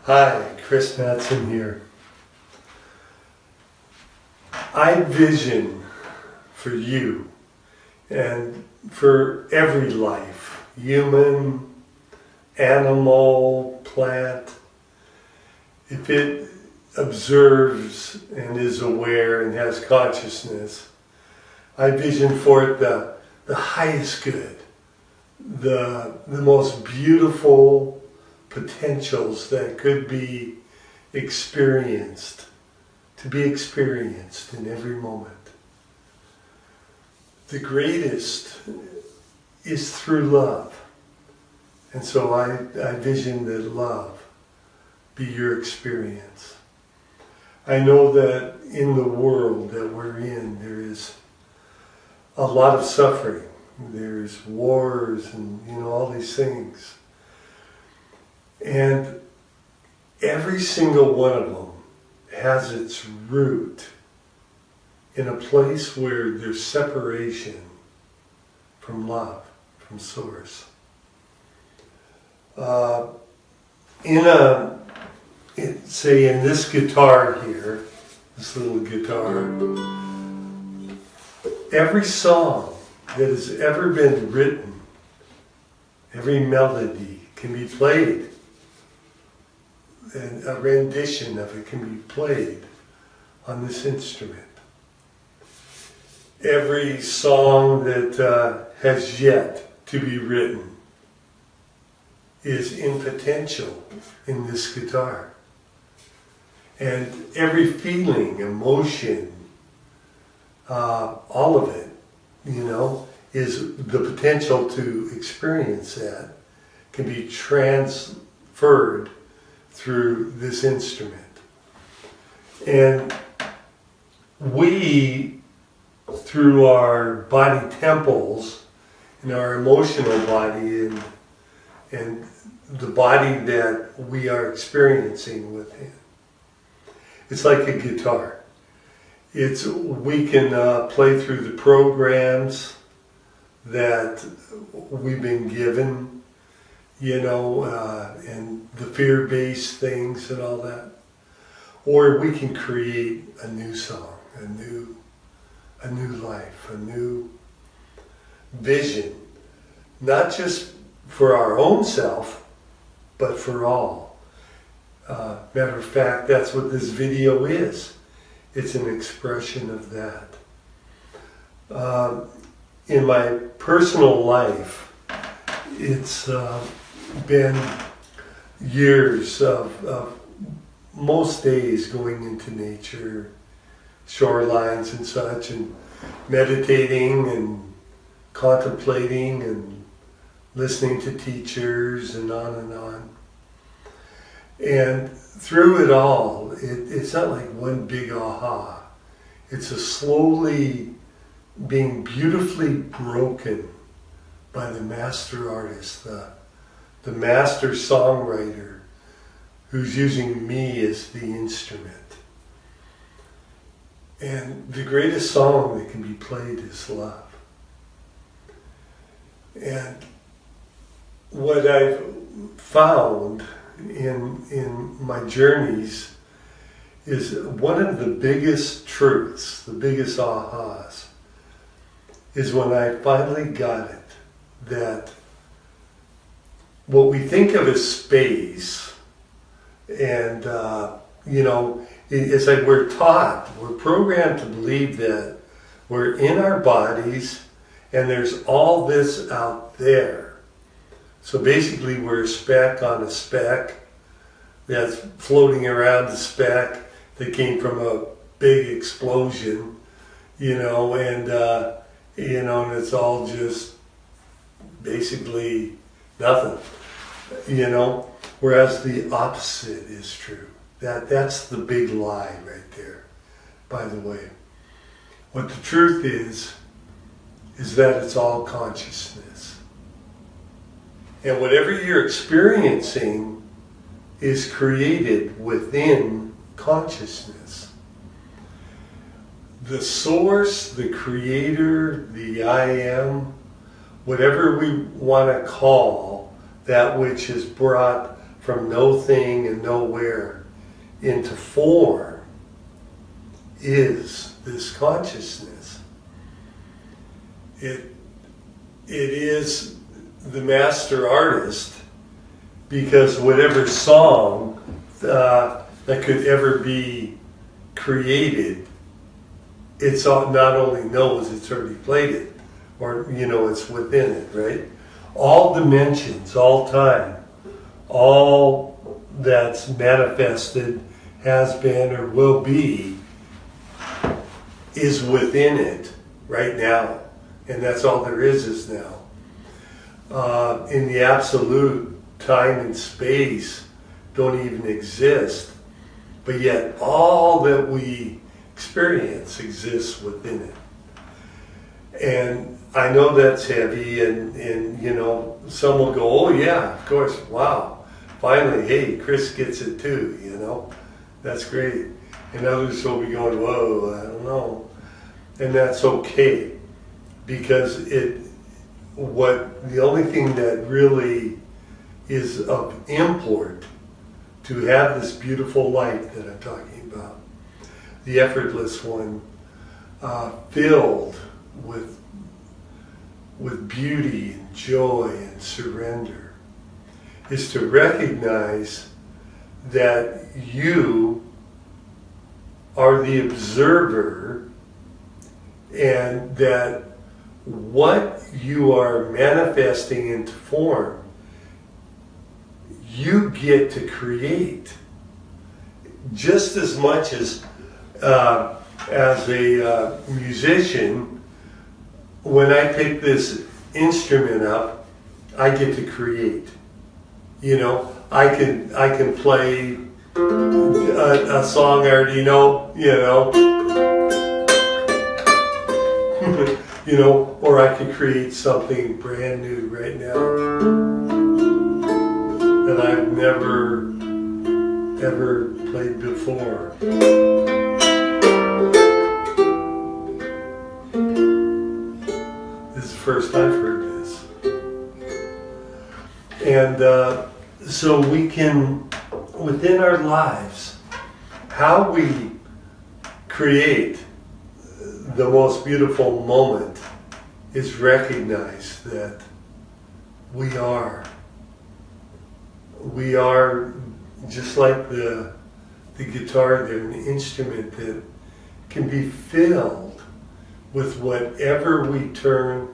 Hi, Chris Madsen here. I vision for you and for every life, human, animal, plant, if it observes and is aware and has consciousness, I vision for it the highest good, the most beautiful potentials that could be experienced, to be experienced in every moment. The greatest is through love. And so I vision that love be your experience. I know that in the world that we're in, there is a lot of suffering. There's wars and all these things. And every single one of them has its root in a place where there's separation from love, from Source. Say in this guitar here, this little guitar, every song that has ever been written, every melody can be played, and a rendition of it can be played on this instrument. Every song that has yet to be written is in potential in this guitar. And every feeling, emotion, all of it, is the potential to experience that can be transferred through this instrument. And we, through our body temples and our emotional body and the body that we are experiencing within, it's like a guitar. We can play through the programs that we've been given, and the fear-based things and all that. Or we can create a new song, a new life, a new vision, not just for our own self, but for all. Matter of fact, that's what this video is. It's an expression of that. In my personal life, it's been years of most days going into nature, shorelines and such, and meditating and contemplating and listening to teachers and on and on. And through it all, it's not like one big aha. It's a slowly being beautifully broken by the master artist, the master songwriter who's using me as the instrument. And the greatest song that can be played is love. And what I've found in my journeys is one of the biggest truths, the biggest ahas, is when I finally got it, that what we think of as space, and it's like we're programmed to believe that we're in our bodies and there's all this out there. So basically we're a speck on a speck that's floating around the speck that came from a big explosion, and it's all just basically nothing, whereas the opposite is true. That's the big lie right there, by the way. What the truth is that it's all consciousness. And whatever you're experiencing is created within consciousness. The source, the creator, the I am, whatever we want to call that which has brought from no thing and nowhere into form is this consciousness. It is the master artist, because whatever song that could ever be created, it's not only knows, it's already played it, or it's within it, right? All dimensions, all time, all that's manifested, has been, or will be, is within it right now. And that's all there is now. In the absolute, time and space don't even exist, but yet all that we experience exists within it. And I know that's heavy, and some will go, oh yeah, of course, wow, finally, hey, Chris gets it too, that's great. And others will be going, whoa, I don't know. And that's okay, because the only thing that really is of import to have this beautiful light that I'm talking about, the effortless one, filled with beauty and joy and surrender, is to recognize that you are the observer, and that what you are manifesting into form, you get to create just as much as a musician. When I pick this instrument up, I get to create. I can play a song I already know, or I could create something brand new right now that I've never ever played before. This is the first I've heard this. And so we can, within our lives, how we create the most beautiful moment is recognize that we are just like the guitar, they're an instrument that can be filled with whatever we turn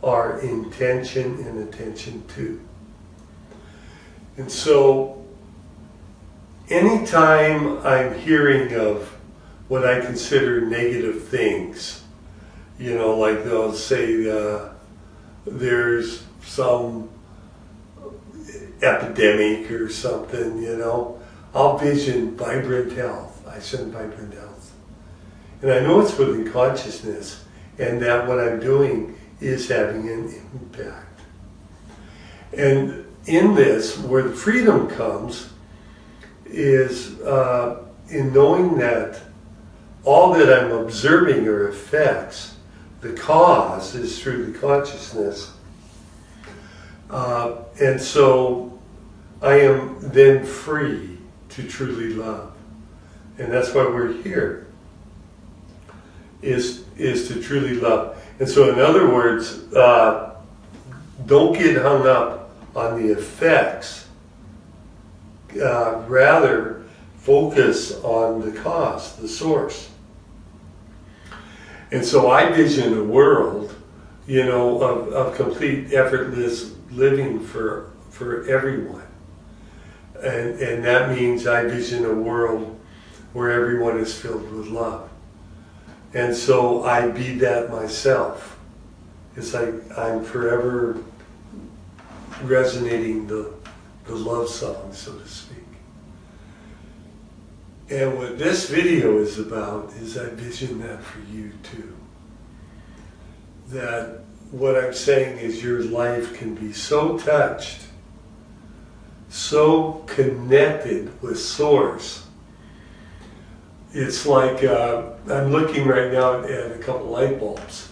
our intention and attention to. And so anytime I'm hearing of what I consider negative things, like they'll say there's some epidemic or something, I'll vision vibrant health. I send vibrant health. And I know it's within consciousness, and that what I'm doing is having an impact. And in this, where the freedom comes, is in knowing that all that I'm observing are effects. The cause is through the consciousness. And so I am then free to truly love. And that's why we're here, is to truly love. And so in other words, don't get hung up on the effects. Rather, focus on the cause, the source. And so I vision a world, of complete effortless living for everyone. And that means I vision a world where everyone is filled with love. And so I be that myself. It's like I'm forever resonating the love song, so to speak. And what this video is about is I vision that for you too. That what I'm saying is your life can be so touched, so connected with Source. It's like I'm looking right now at a couple light bulbs,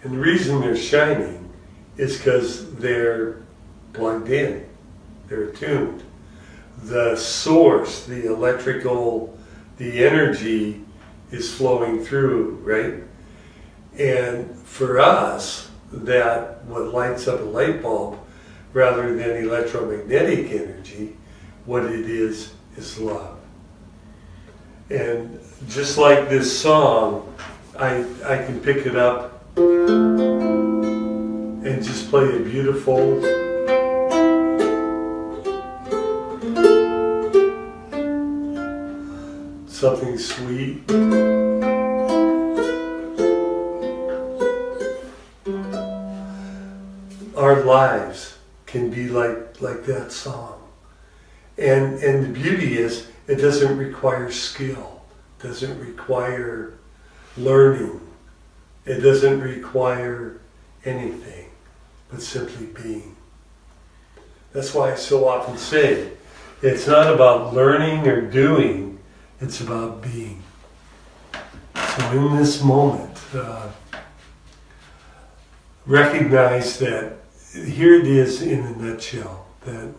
and the reason they're shining is because they're plugged in, they're attuned. the source, the electrical, the energy is flowing through, right? And for us, that what lights up a light bulb, rather than electromagnetic energy, what it is love. And just like this song, I can pick it up and just play a beautiful something sweet. Our lives can be like that song. And the beauty is, it doesn't require skill, doesn't require learning, it doesn't require anything, but simply being. That's why I so often say, it's not about learning or doing, it's about being. So in this moment, recognize that here it is in a nutshell, that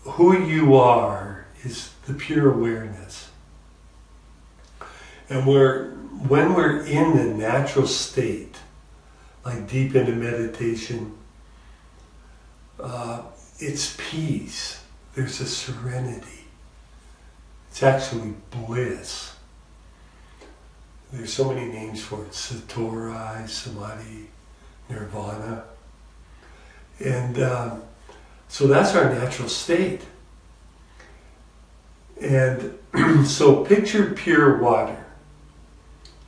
who you are is the pure awareness. And when we're in the natural state, like deep into meditation, it's peace. There's a serenity. It's actually bliss. There's so many names for it: Satori, Samadhi, Nirvana. And so that's our natural state. And so picture pure water.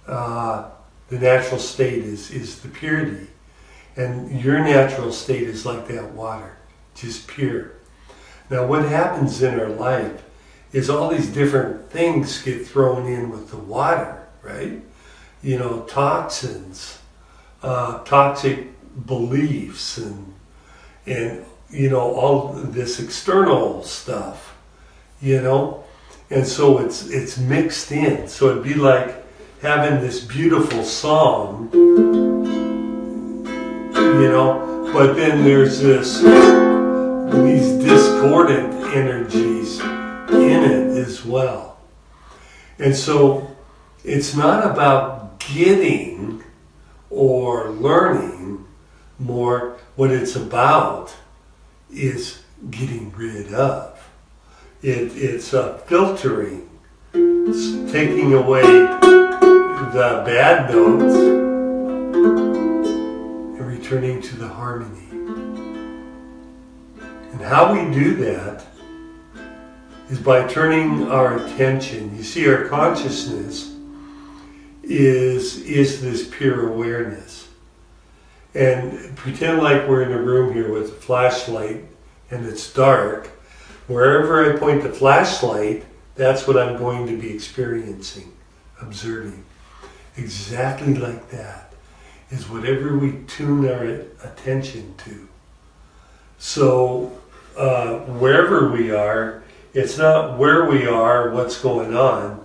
The natural state is the purity. And your natural state is like that water, just pure. Now what happens in our life is all these different things get thrown in with the water, right? You know, toxins, toxic beliefs, and you know, all this external stuff, you know, and so it's mixed in. So it'd be like having this beautiful song, you know, but then there's these discordant energies in it as well. And so it's not about getting or learning more. What it's about is getting rid of. It's filtering. It's taking away the bad notes and returning to the harmony. And how we do that is by turning our attention. You see, our consciousness is this pure awareness. And pretend like we're in a room here with a flashlight and it's dark. Wherever I point the flashlight, that's what I'm going to be experiencing, observing. Exactly like that is whatever we tune our attention to. So wherever we are, it's not where we are, what's going on,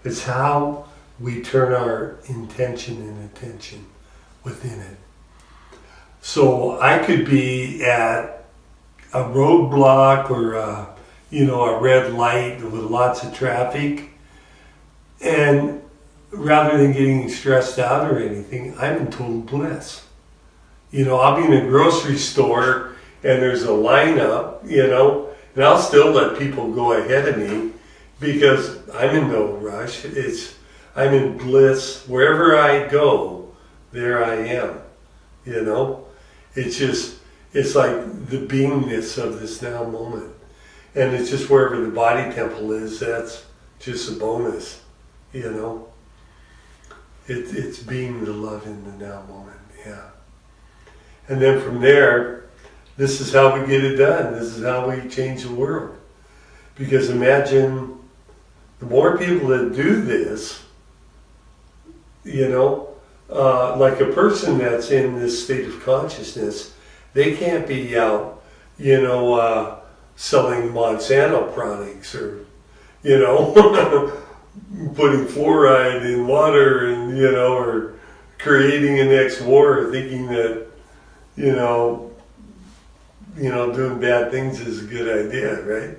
it's how we turn our intention and attention within it. So I could be at a roadblock or a red light with lots of traffic, and rather than getting stressed out or anything, I'm in total bliss. You know, I'll be in a grocery store and there's a lineup, you know, and I'll still let people go ahead of me because I'm in no rush. I'm in bliss. Wherever I go, there I am, you know. It's like the beingness of this now moment. And it's just wherever the body temple is, that's just a bonus, you know. It's being the love in the now moment, yeah. And then from there, this is how we get it done. This is how we change the world. Because imagine the more people that do this, you know, like a person that's in this state of consciousness, they can't be out, you know, selling Monsanto products or, you know, putting fluoride in water and, you know, or creating a next war thinking that, you know, doing bad things is a good idea, right?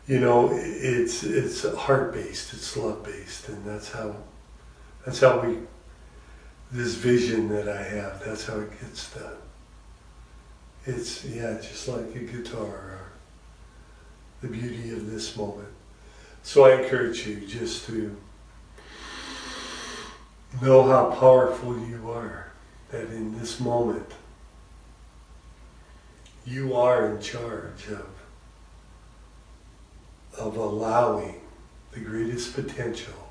It's heart-based, it's love-based, and that's how we, this vision that I have, that's how it gets done. It's, just like a guitar, or the beauty of this moment. So I encourage you just to know how powerful you are, that in this moment, you are in charge of allowing the greatest potential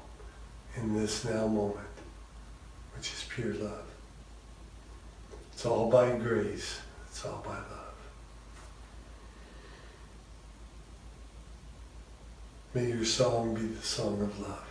in this now moment, which is pure love. It's all by grace. It's all by love. May your song be the song of love.